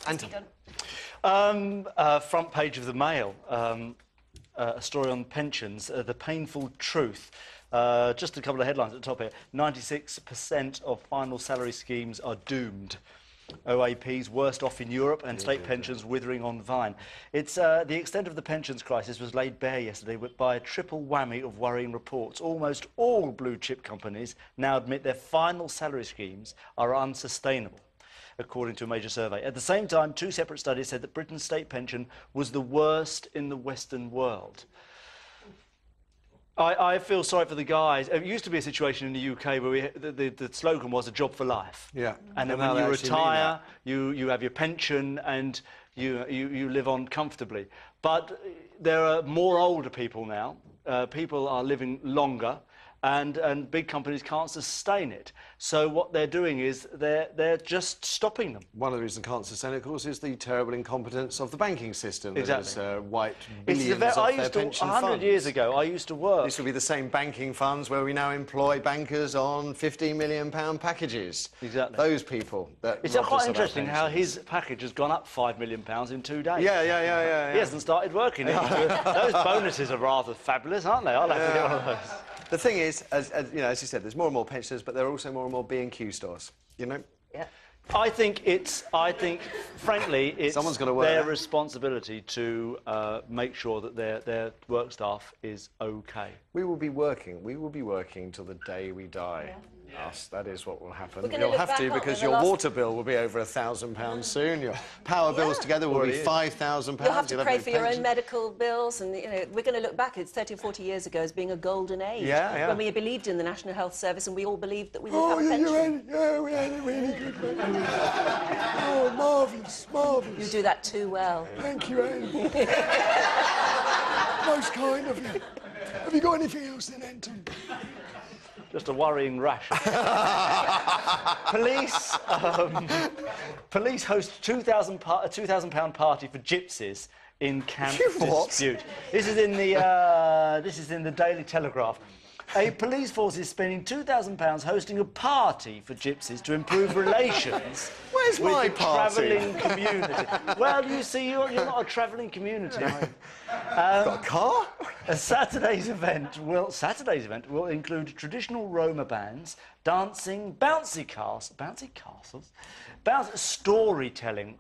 Anton. Front page of the Mail, a story on pensions, the painful truth. Just a couple of headlines at the top here. 96% of final salary schemes are doomed. OAPs worst off in Europe and state pensions withering on vine. It's the extent of the pensions crisis was laid bare yesterday by a triple whammy of worrying reports. Almost all blue chip companies now admit their final salary schemes are unsustainable, according to a major survey. At the same time, two separate studies said that Britain's state pension was the worst in the Western world. I feel sorry for the guys. It used to be a situation in the UK where the slogan was a job for life. Yeah. And then when you retire, you have your pension and you live on comfortably. But there are more older people now. People are living longer. And big companies can't sustain it. So what they're doing is they're just stopping them. One of the reasons they can't sustain it, of course, is the terrible incompetence of the banking system. Exactly. That has wiped billions off their pension funds. 100 years ago, I used to work. This will be the same banking funds where we now employ bankers on £15 million packages. Exactly. Those people. It's quite interesting how his package has gone up £5 million in 2 days. Yeah. He hasn't started working yet. Those bonuses are rather fabulous, aren't they? I'll have to get one of those. The thing is, as you said, there's more and more pensioners, but there are also more and more B&Q stores, you know? Yeah. I think, frankly, it's Someone's gotta work their there. responsibility to make sure that their work staff is OK. We will be working till the day we die. Yeah. Yes, that is what will happen. You'll have to, because your water bill will be over £1,000 soon. Your power bills together will be £5,000. You'll have to pay for your own medical bills, and we're going to look back at 30 or 40 years ago as being a golden age. When we believed in the National Health Service and we all believed that we would have a pension. We had a really good one. Oh, marvellous. You do that too well. Thank you, Anne. Most kind of you. Have you got anything else then, Anton? Just a worrying rash. Police host a £2,000 party for gypsies in Camp Dispute. This is in the Daily Telegraph. A police force is spending £2,000 hosting a party for gypsies to improve relations Where's with my the party? travelling community. Well, you see, you're not a travelling community. Got a car? Saturday's event will include traditional Roma bands, dancing, bouncy castles, storytelling.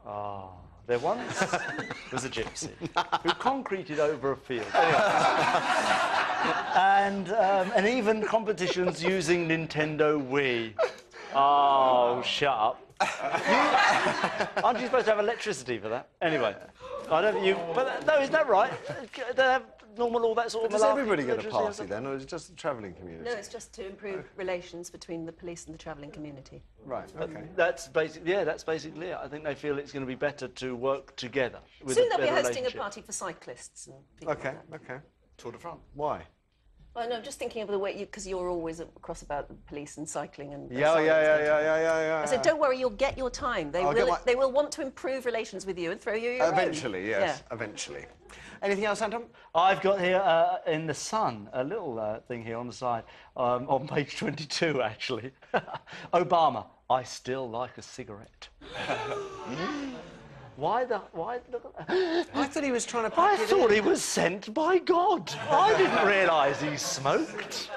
There once was a gypsy who concreted over a field. And even competitions using Nintendo Wii. Oh, shut up. Aren't you supposed to have electricity for that? Anyway, I don't think you... But no, isn't that right? They have normal, all that sort of... Does everybody get a party then, or is it just the travelling community? No, it's just to improve relations between the police and the travelling community. Right, OK. That's basically it. I think they feel it's going to be better to work together. Soon they'll be hosting a party for cyclists and people OK. Tour de France. Why? Well, no, I'm just thinking of the way because you're always cross about the police and cycling and... Yeah. I said, don't worry, you'll get your time. They will want to improve relations with you and throw you your Eventually, own. yes, eventually. Anything else, Anton? I've got here in the Sun a little thing here on the side, on page 22 actually. Obama, I still like a cigarette. Why? I thought he was trying to I thought he was sent by God. I didn't realise he smoked.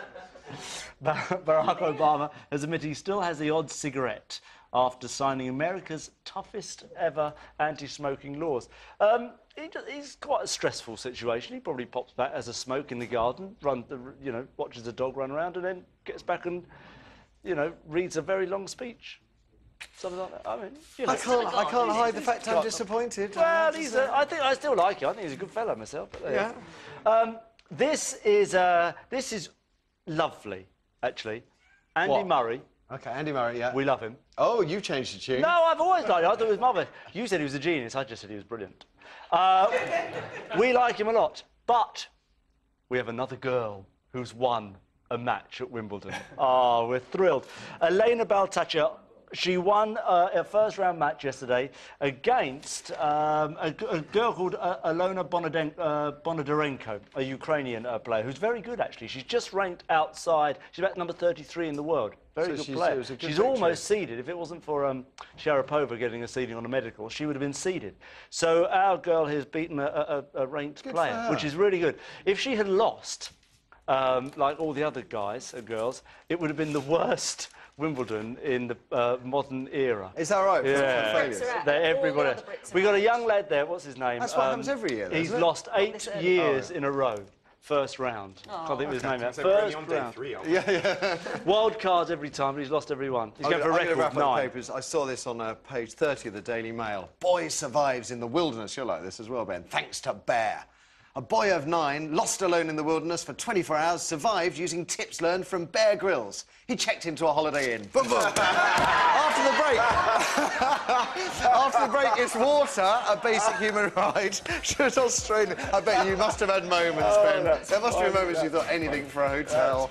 Barack Obama has admitted he still has the odd cigarette after signing America's toughest ever anti-smoking laws. It's quite a stressful situation. He probably pops back, has a smoke in the garden, watches the dog run around, and then gets back and, reads a very long speech. Something like that. I mean, I can't hide the fact I'm disappointed. Well, I still like him. I think he's a good fellow myself. But yeah. This is lovely, actually. Andy Murray. OK, Andy Murray, yeah. We love him. Oh, you changed the tune. No, I've always liked him. I thought he was marvellous. You said he was a genius. I just said he was brilliant. We like him a lot. But we have another girl who's won a match at Wimbledon. Oh, we're thrilled. Elena Baltacha She won a first-round match yesterday against a girl called Alona Bonodarenko, a Ukrainian player who's very good, actually. She's just ranked outside. She's about number 33 in the world. Very good player. She's almost seeded. If it wasn't for Sharapova getting a seeding on a medical, she would have been seeded. So our girl has beaten a ranked player, which is really good. If she had lost, like all the other guys and girls, it would have been the worst Wimbledon in the modern era. Is that right? Yeah. Everybody. We got a young lad there. What's his name? That's what happens every year. He's lost 8 years in a row. First round. Can't think of his name out. First round. Yeah. Wild cards every time, but he's lost every one. He's going for a record wrap 9. up the papers. I saw this on page 30 of the Daily Mail. Boy survives in the wilderness. You'll like this as well, Ben. Thanks to bear. A boy of 9, lost alone in the wilderness for 24 hours, survived using tips learned from Bear Grylls. He checked into a Holiday Inn. Boom, boom. After the break, it's water, a basic human right. Should Australia... I bet you must have had moments, Ben. There must be moments you thought anything for a hotel.